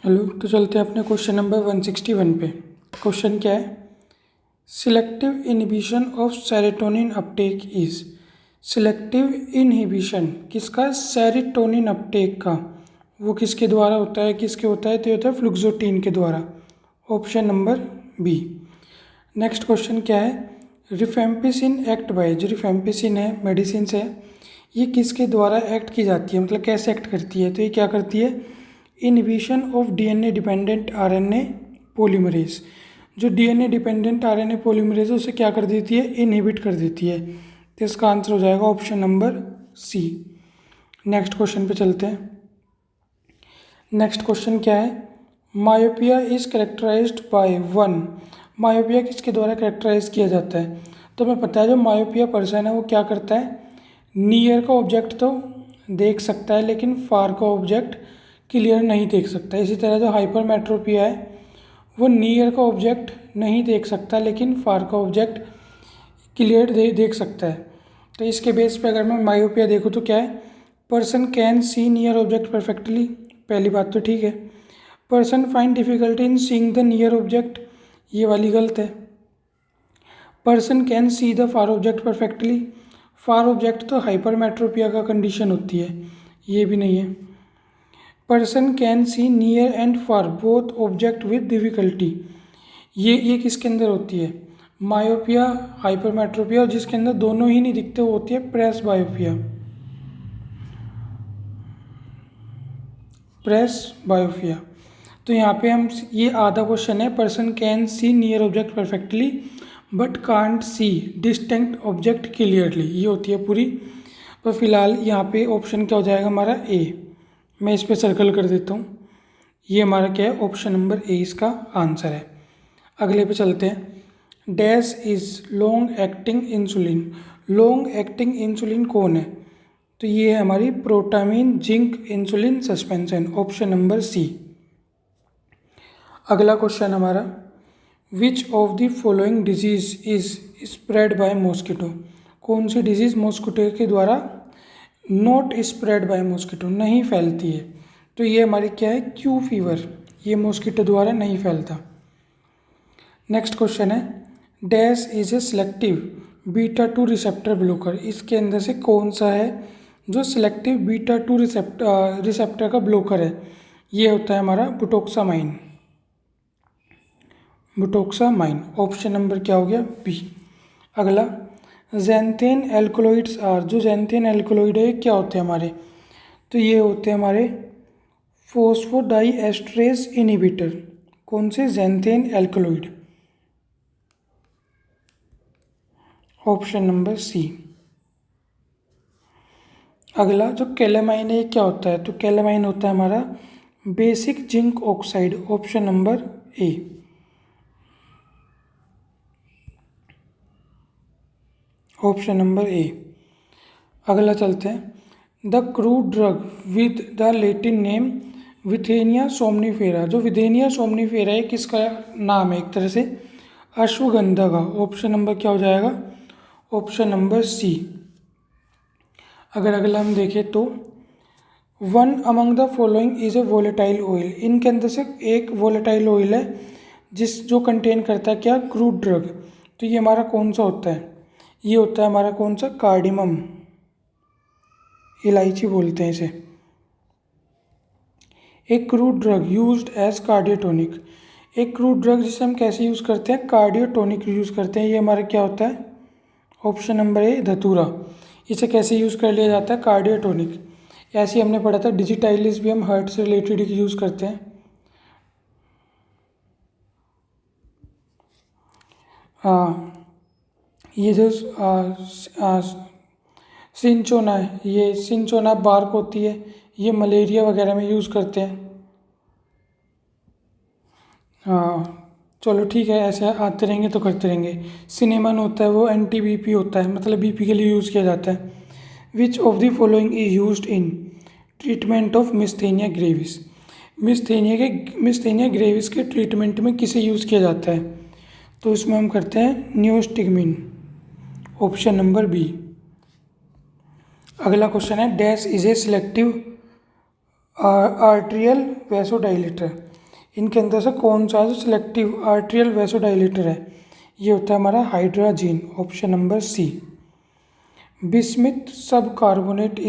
Hello, तो चलते हैं अपने क्वेश्चन नंबर 161 पे। क्वेश्चन क्या है? Selective inhibition of serotonin Uptake is. Selective inhibition किसका? सेरोटोनिन अपटेक का। वो किसके द्वारा होता है? तो ये होता है फ्लुक्सोटीन के द्वारा। Option number B. Next question क्या है? Rifampicin act by. जो रिफेम्पिसिन है, मेडिसिन है, ये किसके द्वारा एक्ट की जाती है, मतलब कैसे एक्ट करती है? तो ये क्या करती है? Inhibition of DNA dependent RNA polymerase. जो डीएनए डिपेंडेंट आरएनए पॉलीमरेज है उसे क्या कर देती है? इनहिबिट कर देती है। तो इसका आंसर हो जाएगा option number C. Next question पे चलते हैं। नेक्स्ट क्वेश्चन क्या है? Myopia is characterized by one. Myopia किसके द्वारा करेक्टराइज किया जाता है? तो हमें पता है जो मायोपिया पर्सन है वो क्या करता है? नियर का ऑब्जेक्ट तो देख सकता है लेकिन फार का ऑब्जेक्ट क्लियर नहीं देख सकता। इसी तरह जो हाइपरमेट्रोपिया है वो नियर का ऑब्जेक्ट नहीं देख सकता लेकिन फार का ऑब्जेक्ट क्लियर देख सकता है। तो इसके बेस पे अगर मैं मायोपिया देखूँ तो क्या है? Person can see near object perfectly. पहली बात तो ठीक है। Person find difficulty in seeing the near object, ये वाली गलत है। Person can see the far object perfectly. Far object तो हाइपरमेट्रोपिया का कंडीशन होती है, ये भी नहीं है। Person can see near and far both object with difficulty, ये किसके अंदर होती है? मायोपिया, हाइपरमेट्रोपिया, और जिसके अंदर दोनों ही नहीं दिखते वो होती है प्रेस बायोपिया। प्रेस बायोपिया। तो यहाँ पे हम ये आधा क्वेश्चन है, person can see near object perfectly but can't see distinct object clearly, ये होती है पूरी। पर फिलहाल यहाँ पे ऑप्शन क्या हो जाएगा हमारा? ए। मैं इस पर सर्कल कर देता हूँ। ये हमारा क्या है? ऑप्शन नंबर ए इसका आंसर है। अगले पे चलते हैं। Dash is long acting insulin. Long acting insulin कौन है? तो ये है हमारी protamine zinc insulin suspension, option number C. अगला क्वेश्चन हमारा, which of the following disease is spread by mosquito. कौन सी डिजीज मॉस्किटो के द्वारा नॉट स्प्रेड बाय मॉस्किटो, नहीं फैलती है? तो ये हमारी क्या है? क्यू फीवर, ये मॉस्किटो द्वारा नहीं फैलता। नेक्स्ट क्वेश्चन है, dash is a selective beta 2 receptor blocker. इसके अंदर से कौन सा है जो सिलेक्टिव बीटा 2 रिसेप्टर का ब्लॉकर है? ये होता है हमारा बुटोक्सामाइन। बुटोक्सामाइन, ऑप्शन नंबर क्या हो गया? बी। अगला, ज़ैंथेन एल्कोलॉइड्स आर। जो ज़ैंथेन एल्कोलॉइड है क्या होते हैं हमारे? तो ये होते हैं हमारे फोस्फोडाइएस्ट्रेज इनहिबिटर। कौन से? ज़ैंथेन एल्कोलॉइड, ऑप्शन नंबर सी। अगला जो कैलेमाइन है क्या होता है? तो कैलेमाइन होता है हमारा basic zinc oxide, option number A. Option number A. अगला चलते हैं, the crude drug with the Latin name Withania somnifera. जो विथेनिया सोमनीफेरा है किसका नाम है? एक तरह से अश्वगंधा का, ऑप्शन नंबर क्या हो जाएगा? Option number C. अगर अगला हम देखें तो one among the following is a volatile oil. इनके अंदर से एक वोलेटाइल ऑयल है जो कंटेन करता है क्या? Crude drug. तो ये हमारा कौन सा होता है? ये होता है हमारा कौन सा? कार्डिमम, इलायची बोलते हैं इसे। एक crude drug used as cardiotonic. एक क्रूड ड्रग जिसे हम कैसे यूज़ करते हैं? कार्डियोटोनिक यूज़ करते हैं। ये हमारा क्या होता है? ऑप्शन नंबर ए, धतूरा। इसे कैसे यूज़ कर लिया जाता है? कार्डियोटोनिक। ऐसे ही हमने पढ़ा था डिजिटाइलिस भी हम हार्ट से रिलेटेड ही यूज़ करते हैं। हाँ, ये जो सिंचोना है, ये सिंचोना बार्क होती है, ये मलेरिया वगैरह में यूज़ करते हैं। हाँ चलो ठीक है, ऐसे आते रहेंगे तो करते रहेंगे। सिनेमन होता है वो एंटी बीपी होता है, मतलब बीपी के लिए यूज़ किया जाता है। Which of the following is used in treatment of myasthenia gravis. Myasthenia gravis के ट्रीटमेंट में किसे यूज़ किया जाता है? तो इसमें हम करते हैं नियोस्टिगमिन, ऑप्शन नंबर बी। अगला क्वेश्चन है, dash is a selective arterial vasodilator. इनके अंदर से कौन सा जो सिलेक्टिव आर्टेरियल वैसोडाइलेटर है, ये होता है हमारा hydrazine, option number C. Bismuth subcarbonate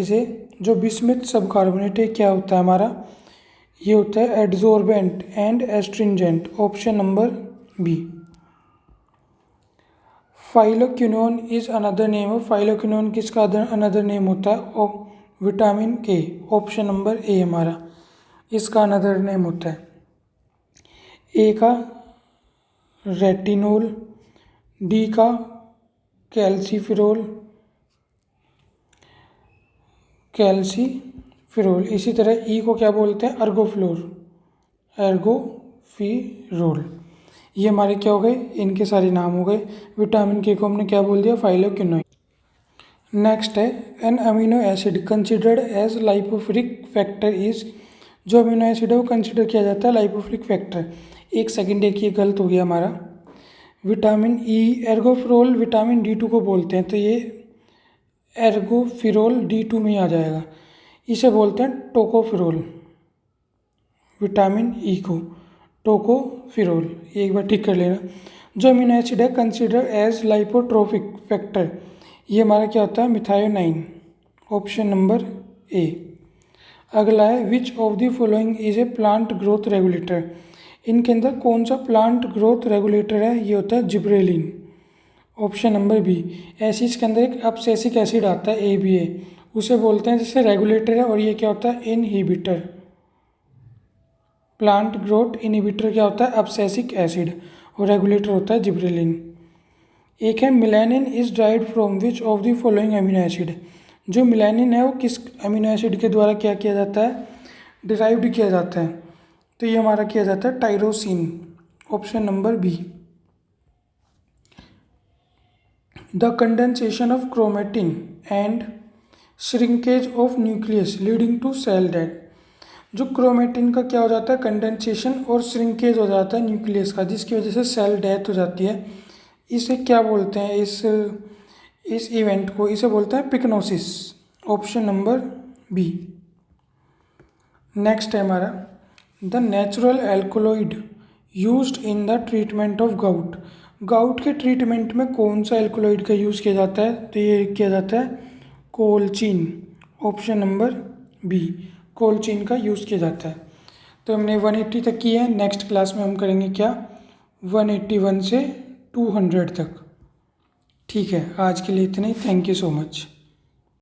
जो बिस्मिथ सब कार्बोनेट है क्या होता है हमारा, ये होता है adsorbent and astringent, option number B. Phylloquinone is another name of, phylloquinone किसका अनदर नेम होता है, vitamin A, option number A हमारा इसका अनदर नेम होता है। ए का रेटिनोल, डी का कैल्सीफिरोल, इसी तरह ई को क्या बोलते हैं, एर्गोफिरोल। ये हमारे क्या हो गए, इनके सारे नाम हो गए। विटामिन के को हमने क्या बोल दिया, फाइलोक्विनोन। नेक्स्ट है an amino acid considered as lipophilic factor is, जो अमीनो एसिड है वो कंसिडर किया जाता है लाइपोफिलिक फैक्टर। एक सेकंड, एक ये गलत हो गया हमारा। विटामिन ई, एर्गोफिरोल विटामिन D2 को बोलते हैं, तो ये एर्गोफिरोल D2 में आ जाएगा। इसे बोलते हैं टोकोफिरोल, विटामिन ई को टोकोफिरोल, एक बार ठीक कर लेना। जो अमीनो एसिड है कंसिडर एज लाइपोट्रोफिक फैक्टर, ये हमारा क्या होता है, मिथायोनाइन, ऑप्शन नंबर ए। अगला है which of the following is A plant growth regulator, इनके अंदर कौन सा प्लांट ग्रोथ रेगुलेटर है, ये होता है जिब्रेलिन, ऑप्शन नंबर बी। ऐसे इसके अंदर एक अब्सेसिक एसिड आता है ABA, उसे बोलते हैं जैसे रेगुलेटर है, और ये क्या होता है, इनहिबिटर। प्लांट ग्रोथ इनहिबिटर क्या होता है, अब्सेसिक एसिड, और रेगुलेटर होता है जिब्रेलिन। एक है melanin is dried from which of the following amino acid, जो मिलेनिन है वो किस अमीनो एसिड के द्वारा क्या किया जाता है, डिराइव्ड किया जाता है, तो ये हमारा किया जाता है tyrosine, option number B. The condensation of chromatin and shrinkage of nucleus leading to cell death, जो क्रोमेटिन का क्या हो जाता है, कंडेंसेशन और श्रिंकेज हो जाता है न्यूक्लियस का, जिसकी वजह से सेल डेथ हो जाती है, इसे क्या बोलते हैं, इस इवेंट को इसे बोलते हैं पिक्नोसिस, ऑप्शन नंबर बी। नेक्स्ट है हमारा the natural alkaloid used in the treatment of gout, gout के ट्रीटमेंट में कौन सा एल्कोलॉइड का यूज़ किया जाता है, तो ये किया जाता है कोलचीन, ऑप्शन नंबर बी, कोलचीन का यूज़ किया जाता है। तो हमने 180 तक की है, नेक्स्ट क्लास में हम करेंगे क्या, 181 से 200 तक। ठीक है, आज के लिए इतना ही, थैंक यू सो मच।